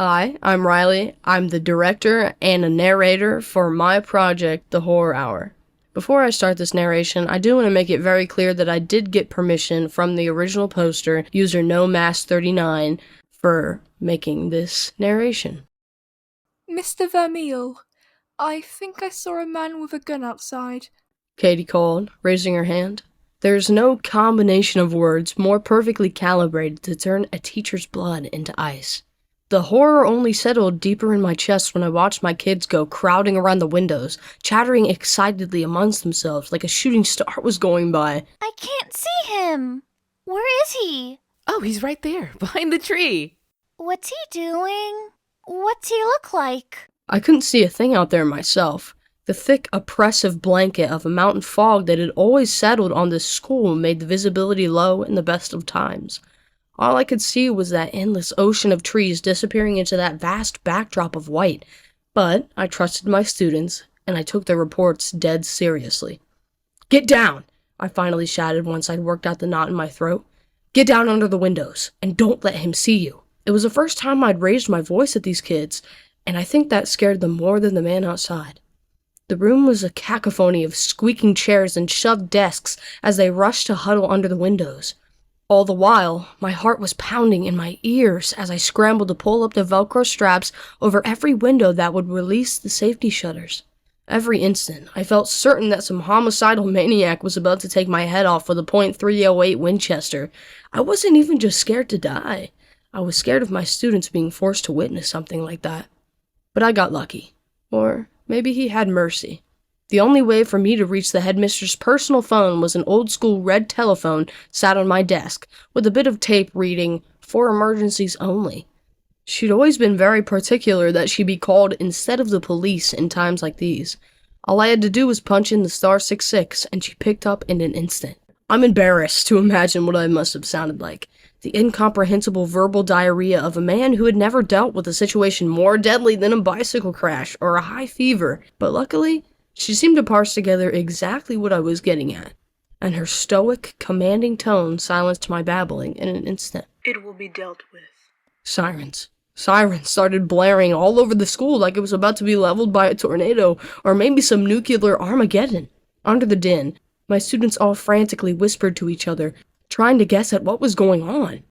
Hi, I'm Rylie. I'm the director and a narrator for my project, The Horror Hour. Before I start this narration, I do want to make it very clear that I did get permission from the original poster, user NoMask39, for making this narration. Mr. Vermeil, I think I saw a man with a gun outside. Katie called, raising her hand. There's no combination of words more perfectly calibrated to turn a teacher's blood into ice. The horror only settled deeper in my chest when I watched my kids go crowding around the windows, chattering excitedly amongst themselves like a shooting star was going by. I can't see him. Where is he? Oh, he's right there, behind the tree. What's he doing? What's he look like? I couldn't see a thing out there myself. The thick, oppressive blanket of a mountain fog that had always settled on this school made the visibility low in the best of times. All I could see was that endless ocean of trees disappearing into that vast backdrop of white. But I trusted my students, and I took their reports dead seriously. "Get down!" I finally shouted once I'd worked out the knot in my throat. "Get down under the windows, and don't let him see you." It was the first time I'd raised my voice at these kids, and I think that scared them more than the man outside. The room was a cacophony of squeaking chairs and shoved desks as they rushed to huddle under the windows. All the while, my heart was pounding in my ears as I scrambled to pull up the Velcro straps over every window that would release the safety shutters. Every instant, I felt certain that some homicidal maniac was about to take my head off with a .308 Winchester. I wasn't even just scared to die. I was scared of my students being forced to witness something like that. But I got lucky. Or maybe he had mercy. The only way for me to reach the headmistress' personal phone was an old-school red telephone sat on my desk, with a bit of tape reading, "For emergencies only." She'd always been very particular that she be called instead of the police in times like these. All I had to do was punch in the *66, and she picked up in an instant. I'm embarrassed to imagine what I must have sounded like. The incomprehensible verbal diarrhea of a man who had never dealt with a situation more deadly than a bicycle crash or a high fever. But luckily, she seemed to parse together exactly what I was getting at, and her stoic, commanding tone silenced my babbling in an instant. "It will be dealt with." Sirens. Sirens started blaring all over the school like it was about to be leveled by a tornado, or maybe some nuclear Armageddon. Under the din, my students all frantically whispered to each other, trying to guess at what was going on.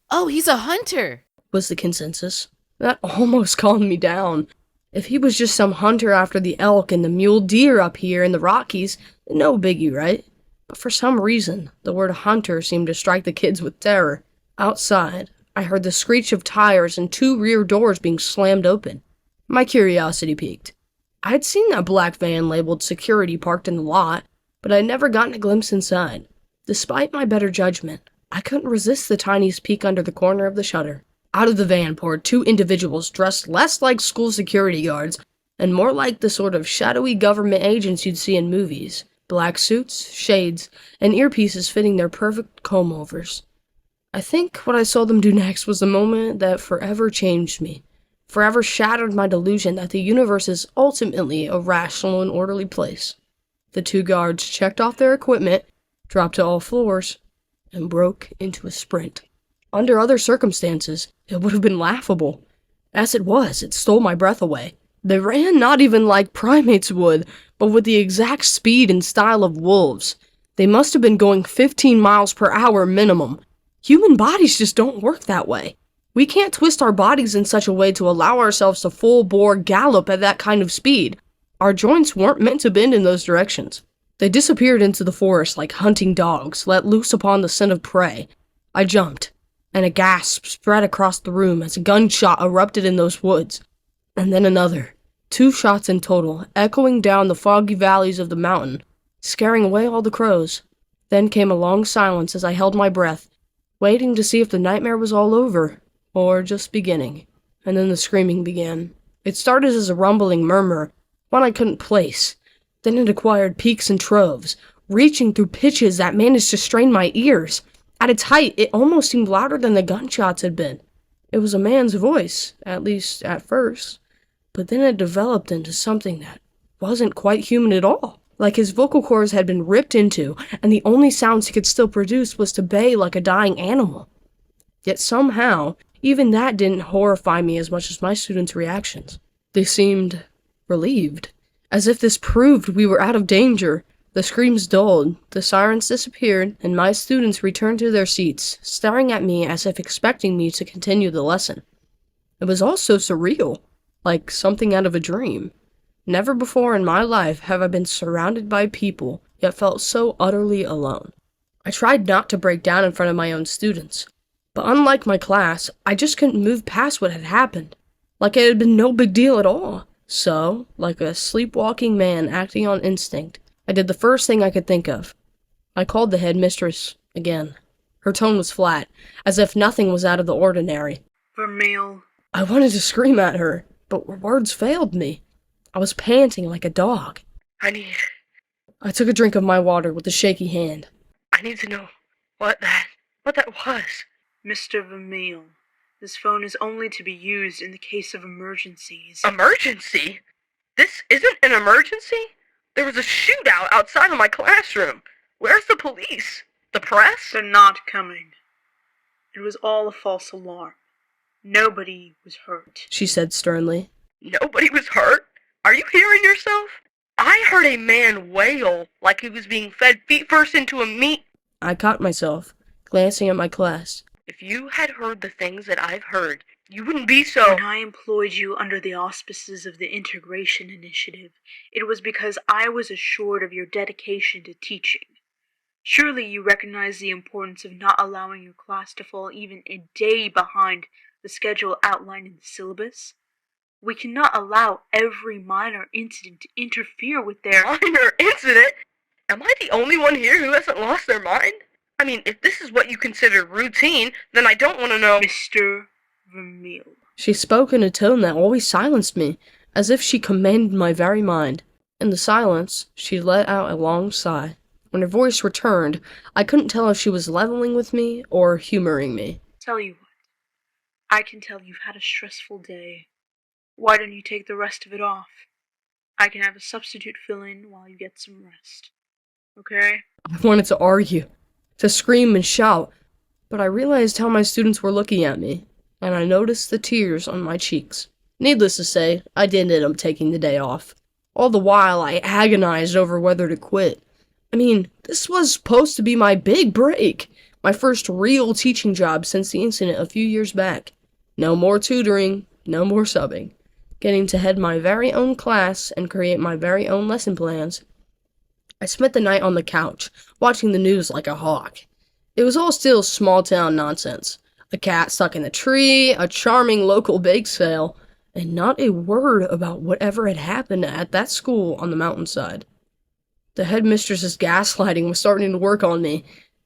Oh, he's a hunter, Was the consensus. That almost calmed me down. If he was just some hunter after the elk and the mule deer up here in the Rockies, no biggie, right? But for some reason, the word hunter seemed to strike the kids with terror. Outside, I heard the screech of tires and 2 rear doors being slammed open. My curiosity piqued. I'd seen that black van labeled security parked in the lot, but I'd never gotten a glimpse inside. Despite my better judgment, I couldn't resist the tiniest peek under the corner of the shutter. Out of the van poured 2 individuals dressed less like school security guards and more like the sort of shadowy government agents you'd see in movies. Black suits, shades, and earpieces fitting their perfect comb-overs. I think what I saw them do next was the moment that forever changed me, forever shattered my delusion that the universe is ultimately a rational and orderly place. The 2 guards checked off their equipment, dropped to all floors, and broke into a sprint. Under other circumstances, it would have been laughable. As it was, it stole my breath away. They ran not even like primates would, but with the exact speed and style of wolves. They must have been going 15 miles per hour minimum. Human bodies just don't work that way. We can't twist our bodies in such a way to allow ourselves to full-bore gallop at that kind of speed. Our joints weren't meant to bend in those directions. They disappeared into the forest like hunting dogs, let loose upon the scent of prey. I jumped, and a gasp spread across the room as a gunshot erupted in those woods. And then another. 2 shots in total, echoing down the foggy valleys of the mountain, scaring away all the crows. Then came a long silence as I held my breath, waiting to see if the nightmare was all over, or just beginning. And then the screaming began. It started as a rumbling murmur, one I couldn't place. Then it acquired peaks and troves, reaching through pitches that managed to strain my ears. At its height, it almost seemed louder than the gunshots had been. It was a man's voice, at least at first, but then it developed into something that wasn't quite human at all. Like his vocal cords had been ripped into, and the only sounds he could still produce was to bay like a dying animal. Yet somehow, even that didn't horrify me as much as my students' reactions. They seemed relieved, as if this proved we were out of danger. The screams dulled, the sirens disappeared, and my students returned to their seats, staring at me as if expecting me to continue the lesson. It was all so surreal, like something out of a dream. Never before in my life have I been surrounded by people, yet felt so utterly alone. I tried not to break down in front of my own students, but unlike my class, I just couldn't move past what had happened, like it had been no big deal at all. So, like a sleepwalking man acting on instinct, I did the first thing I could think of. I called the headmistress again. Her tone was flat, as if nothing was out of the ordinary. Vermeil. I wanted to scream at her, but words failed me. I was panting like a dog. I took a drink of my water with a shaky hand. I need to know what that was. Mr. Vermeil, this phone is only to be used in the case of emergencies. Emergency? This isn't an emergency? There was a shootout outside of my classroom. Where's the police? The press? They're not coming. It was all a false alarm. Nobody was hurt, she said sternly. Nobody was hurt? Are you hearing yourself? I heard a man wail like he was being fed feet first into a meat. I caught myself, glancing at my class. If you had heard the things that I've heard, you wouldn't be so... When I employed you under the auspices of the Integration Initiative, it was because I was assured of your dedication to teaching. Surely you recognize the importance of not allowing your class to fall even a day behind the schedule outlined in the syllabus? We cannot allow every minor incident to interfere with their... Minor incident? Am I the only one here who hasn't lost their mind? I mean, if this is what you consider routine, then I don't want to know... Mr. Vermeil. She spoke in a tone that always silenced me, as if she commanded my very mind. In the silence, she let out a long sigh. When her voice returned, I couldn't tell if she was leveling with me or humoring me. Tell you what, I can tell you've had a stressful day. Why don't you take the rest of it off? I can have a substitute fill in while you get some rest. Okay? I wanted to argue, to scream and shout, but I realized how my students were looking at me, and I noticed the tears on my cheeks. Needless to say, I did end up taking the day off. All the while, I agonized over whether to quit. I mean, this was supposed to be my big break, my first real teaching job since the incident a few years back. No more tutoring, no more subbing. Getting to head my very own class and create my very own lesson plans. I spent the night on the couch, watching the news like a hawk. It was all still small-town nonsense. A cat stuck in a tree, a charming local bake sale, and not a word about whatever had happened at that school on the mountainside. The headmistress's gaslighting was starting to work on me.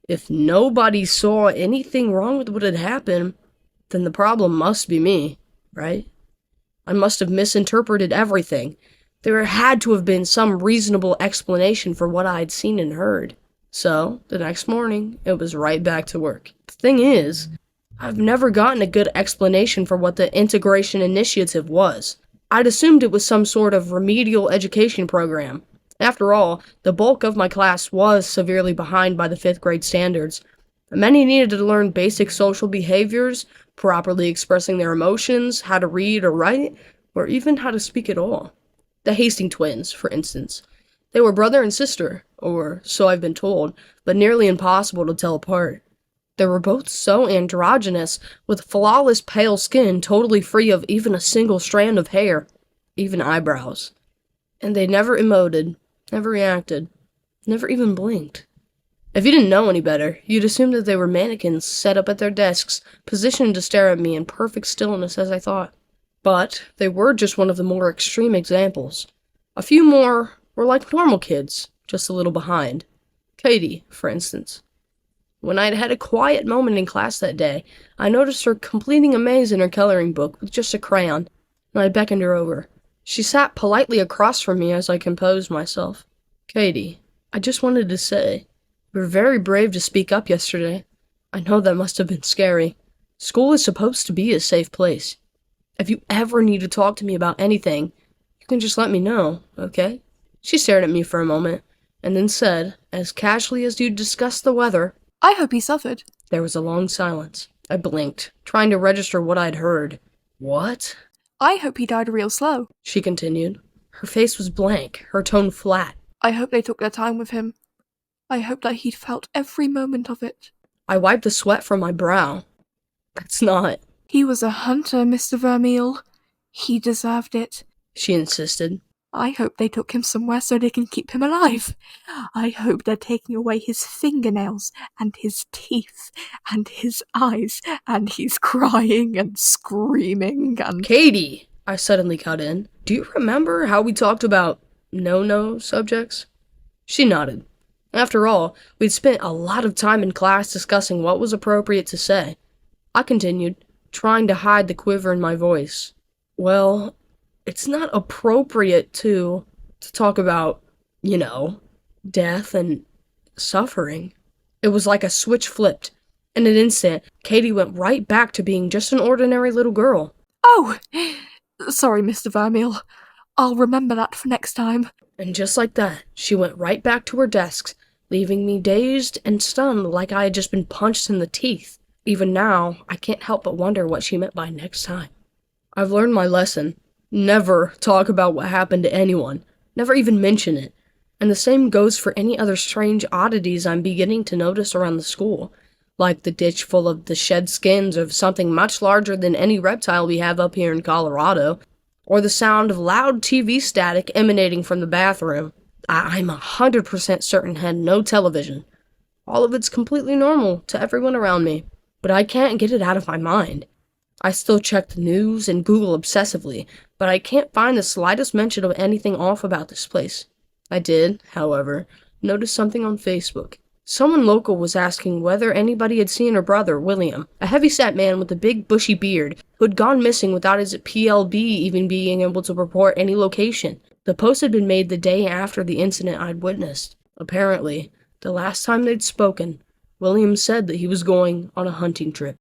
If nobody saw anything wrong with what had happened, then the problem must be me, right? I must have misinterpreted everything. There had to have been some reasonable explanation for what I had seen and heard. So, the next morning, it was right back to work. The thing is, I've never gotten a good explanation for what the Integration Initiative was. I'd assumed it was some sort of remedial education program. After all, the bulk of my class was severely behind by the 5th grade standards. Many needed to learn basic social behaviors, properly expressing their emotions, how to read or write, or even how to speak at all. The Hastings twins, for instance. They were brother and sister, or so I've been told, but nearly impossible to tell apart. They were both so androgynous, with flawless pale skin totally free of even a single strand of hair, even eyebrows. And they never emoted, never reacted, never even blinked. If you didn't know any better, you'd assume that they were mannequins set up at their desks, positioned to stare at me in perfect stillness as I thought. But they were just one of the more extreme examples. A few more were like normal kids, just a little behind. Katie, for instance. When I'd had a quiet moment in class that day, I noticed her completing a maze in her coloring book with just a crayon, and I beckoned her over. She sat politely across from me as I composed myself. Katie, I just wanted to say, you were very brave to speak up yesterday. I know that must have been scary. School is supposed to be a safe place. If you ever need to talk to me about anything, you can just let me know, okay? She stared at me for a moment, and then said, as casually as you'd discuss the weather, I hope he suffered. There was a long silence. I blinked, trying to register what I'd heard. What? I hope he died real slow. She continued. Her face was blank, her tone flat. I hope they took their time with him. I hope that he'd felt every moment of it. I wiped the sweat from my brow. That's not, He was a hunter, Mr. Vermeil. He deserved it. she insisted. I hope they took him somewhere so they can keep him alive. I hope they're taking away his fingernails and his teeth and his eyes, and he's crying and screaming and... Katie! I suddenly cut in. Do you remember how we talked about no-no subjects? She nodded. After all, we'd spent a lot of time in class discussing what was appropriate to say. I continued, trying to hide the quiver in my voice. Well, it's not appropriate to talk about, death and suffering. It was like a switch flipped. In an instant, Katie went right back to being just an ordinary little girl. Oh! Sorry, Mr. Vermeil. I'll remember that for next time. And just like that, she went right back to her desk, leaving me dazed and stunned like I had just been punched in the teeth. Even now, I can't help but wonder what she meant by next time. I've learned my lesson. Never talk about what happened to anyone. Never even mention it. And the same goes for any other strange oddities I'm beginning to notice around the school, like the ditch full of the shed skins of something much larger than any reptile we have up here in Colorado, or the sound of loud TV static emanating from the bathroom. I'm 100% certain had no television. All of it's completely normal to everyone around me, but I can't get it out of my mind. I still check the news and Google obsessively, but I can't find the slightest mention of anything off about this place. I did, however, notice something on Facebook. Someone local was asking whether anybody had seen her brother, William, a heavy-set man with a big bushy beard, who had gone missing without his PLB even being able to report any location. The post had been made the day after the incident I'd witnessed. Apparently, the last time they'd spoken, William said that he was going on a hunting trip.